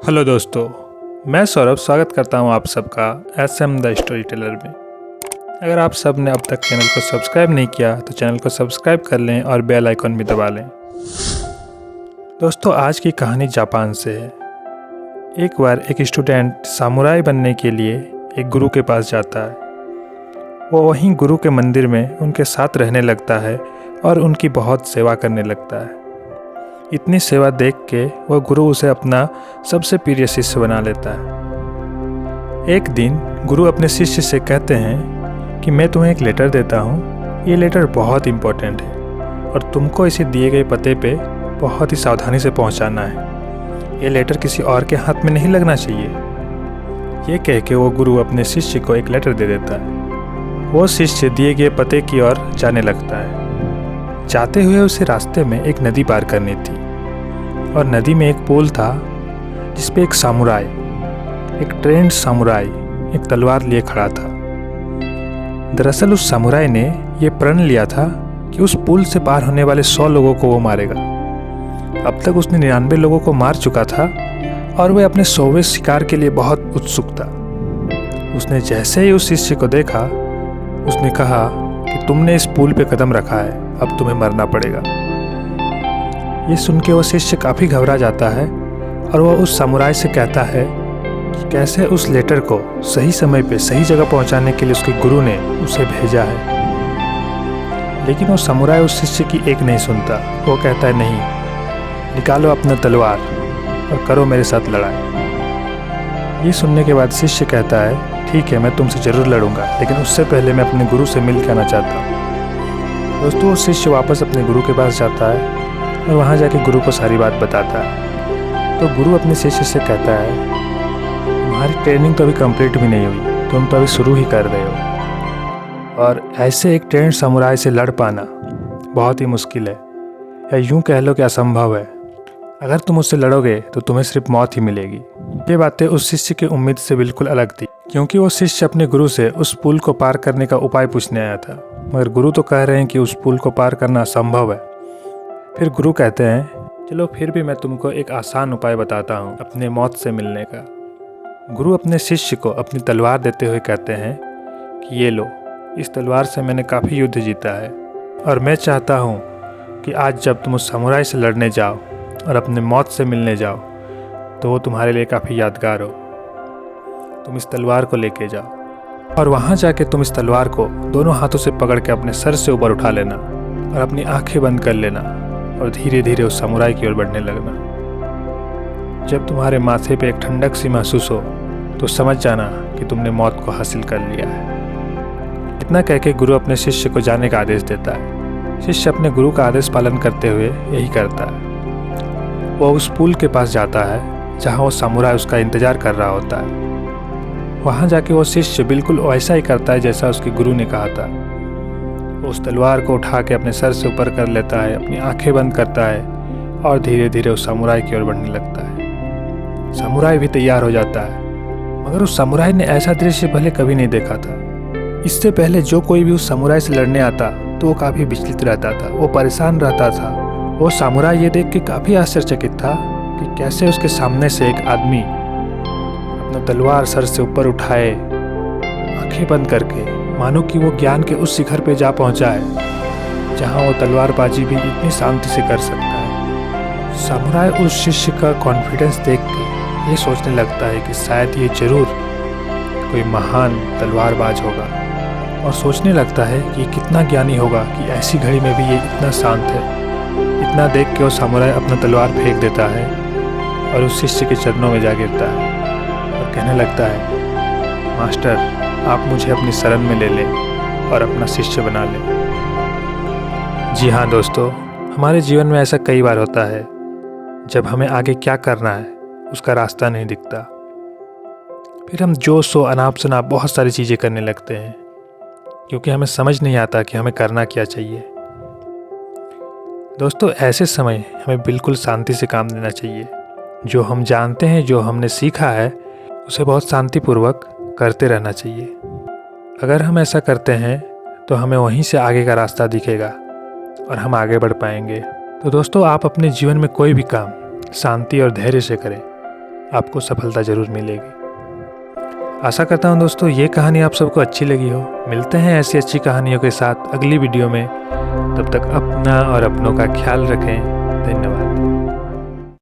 Hello दोस्तों, मैं सौरभ स्वागत करता हूं आप सबका SM द स्टोरी टेलर में। अगर आप सब ने अब तक चैनल को सब्सक्राइब नहीं किया तो चैनल को सब्सक्राइब कर लें और बेल आइकन भी दबा लें। दोस्तों, आज की कहानी जापान से है। एक बार एक स्टूडेंट सामुराई बनने के लिए एक गुरु के पास जाता है। वो वहीं गुरु के मंदिर में उनके साथ रहने लगता है और उनकी बहुत सेवा करने लगता है। इतनी सेवा देख के वह गुरु उसे अपना सबसे प्रिय शिष्य बना लेता है। एक दिन गुरु अपने शिष्य से कहते हैं कि मैं तुम्हें एक लेटर देता हूँ। ये लेटर बहुत इम्पोर्टेंट है और तुमको इसे दिए गए पते पे बहुत ही सावधानी से पहुँचाना है। ये लेटर किसी और के हाथ में नहीं लगना चाहिए। ये कह के वो गुरु अपने शिष्य को एक लेटर दे देता है। वो शिष्य दिए गए पते की ओर जाने लगता है। जाते हुए उसे रास्ते में एक नदी पार करनी थी और नदी में एक पुल था जिस पे एक सामुराई, एक ट्रेंड सामुराई एक तलवार लिए खड़ा था। दरअसल उस सामुराई ने यह प्रण लिया था कि उस पुल से पार होने वाले 100 लोगों को वो मारेगा। अब तक उसने 99 लोगों को मार चुका था और वह अपने 100वें शिकार के लिए बहुत उत्सुक था। उसने जैसे ही उस शिष्य को देखा, उसने कहा कि तुमने इस पुल पे कदम रखा है, अब तुम्हें मरना पड़ेगा। ये सुन के वो शिष्य काफ़ी घबरा जाता है और वह उस सामुराई से कहता है कि कैसे उस लेटर को सही समय पे सही जगह पहुंचाने के लिए उसके गुरु ने उसे भेजा है। लेकिन वो सामुराई उस शिष्य की एक नहीं सुनता। वो कहता है, नहीं, निकालो अपना तलवार और करो मेरे साथ लड़ाई। ये सुनने के बाद शिष्य कहता है, ठीक है, मैं तुमसे ज़रूर लड़ूंगा, लेकिन उससे पहले मैं अपने गुरु से मिल के आना चाहता हूँ। दोस्तों, वो शिष्य वापस अपने गुरु के पास जाता है और वहाँ जाके गुरु को सारी बात बताता है। तो गुरु अपने शिष्य से कहता है, तुम्हारी ट्रेनिंग तो अभी कंप्लीट भी नहीं हुई, तुम तो अभी शुरू ही कर रहे हो और ऐसे एक ट्रेंड सामुराई से लड़ पाना बहुत ही मुश्किल है, या यूँ कह लो कि असंभव है। अगर तुम उससे लड़ोगे तो तुम्हें सिर्फ मौत ही मिलेगी। ये बातें उस शिष्य की उम्मीद से बिल्कुल अलग थी, क्योंकि वो शिष्य अपने गुरु से उस पुल को पार करने का उपाय पूछने आया था, मगर गुरु तो कह रहे हैं कि उस पुल को पार करना असंभव है। फिर गुरु कहते हैं, चलो फिर भी मैं तुमको एक आसान उपाय बताता हूँ अपने मौत से मिलने का। गुरु अपने शिष्य को अपनी तलवार देते हुए कहते हैं कि ये लो, इस तलवार से मैंने काफ़ी युद्ध जीता है और मैं चाहता हूँ कि आज जब तुम उस समुराई से लड़ने जाओ और अपने मौत से मिलने जाओ तो वो तुम्हारे लिए काफ़ी यादगार हो। तुम इस तलवार को लेके जाओ और वहाँ जाके तुम इस तलवार को दोनों हाथों से पकड़ के अपने सर से ऊपर उठा लेना और अपनी आंखें बंद कर लेना और धीरे धीरे उस समुराई की ओर बढ़ने लगना। जब तुम्हारे माथे पे एक ठंडक सी महसूस हो तो समझ जाना कि तुमने मौत को हासिल कर लिया है। इतना कह के गुरु अपने शिष्य को जाने का आदेश देता है। शिष्य अपने गुरु का आदेश पालन करते हुए यही करता है। वो उस पुल के पास जाता है जहाँ वो सामुराई उसका इंतज़ार कर रहा होता है। वहाँ जाके वो शिष्य बिल्कुल वैसा ही करता है जैसा उसके गुरु ने कहा था। वो उस तलवार को उठा के अपने सर से ऊपर कर लेता है, अपनी आंखें बंद करता है और धीरे धीरे उस सामुराई की ओर बढ़ने लगता है। सामुराई भी तैयार हो जाता है, मगर उस सामुराई ने ऐसा दृश्य पहले कभी नहीं देखा था। इससे पहले जो कोई भी उस सामुराई से लड़ने आता तो वो काफ़ी विचलित रहता था, वो परेशान रहता था। वो सामुराई ये देख के काफ़ी आश्चर्यचकित था कि कैसे उसके सामने से एक आदमी अपना तलवार सर से ऊपर उठाए, आंखें बंद करके, मानो कि वो ज्ञान के उस शिखर पे जा पहुंचा है जहां वो तलवारबाजी भी इतनी शांति से कर सकता है। सामुराई उस शिष्य का कॉन्फिडेंस देख के ये सोचने लगता है कि शायद ये जरूर कोई महान तलवारबाज होगा और सोचने लगता है कि कितना ज्ञानी होगा कि ऐसी घड़ी में भी ये इतना शांत है। इतना देख के वो सामुराई अपना तलवार फेंक देता है और उस शिष्य के चरणों में जा गिरता है और कहने लगता है, मास्टर, आप मुझे अपनी शरण में ले लें और अपना शिष्य बना लें। जी हाँ दोस्तों, हमारे जीवन में ऐसा कई बार होता है जब हमें आगे क्या करना है उसका रास्ता नहीं दिखता। फिर हम जो सो अनाप शनाप बहुत सारी चीज़ें करने लगते हैं क्योंकि हमें समझ नहीं आता कि हमें करना क्या चाहिए। दोस्तों, ऐसे समय हमें बिल्कुल शांति से काम लेना चाहिए। जो हम जानते हैं, जो हमने सीखा है, उसे बहुत शांतिपूर्वक करते रहना चाहिए। अगर हम ऐसा करते हैं तो हमें वहीं से आगे का रास्ता दिखेगा और हम आगे बढ़ पाएंगे। तो दोस्तों, आप अपने जीवन में कोई भी काम शांति और धैर्य से करें। आपको सफलता ज़रूर मिलेगी। आशा करता हूँ दोस्तों ये कहानी आप सबको अच्छी लगी हो। मिलते हैं ऐसी अच्छी कहानियों के साथ अगली वीडियो में। तब तक अपना और अपनों का ख्याल रखें।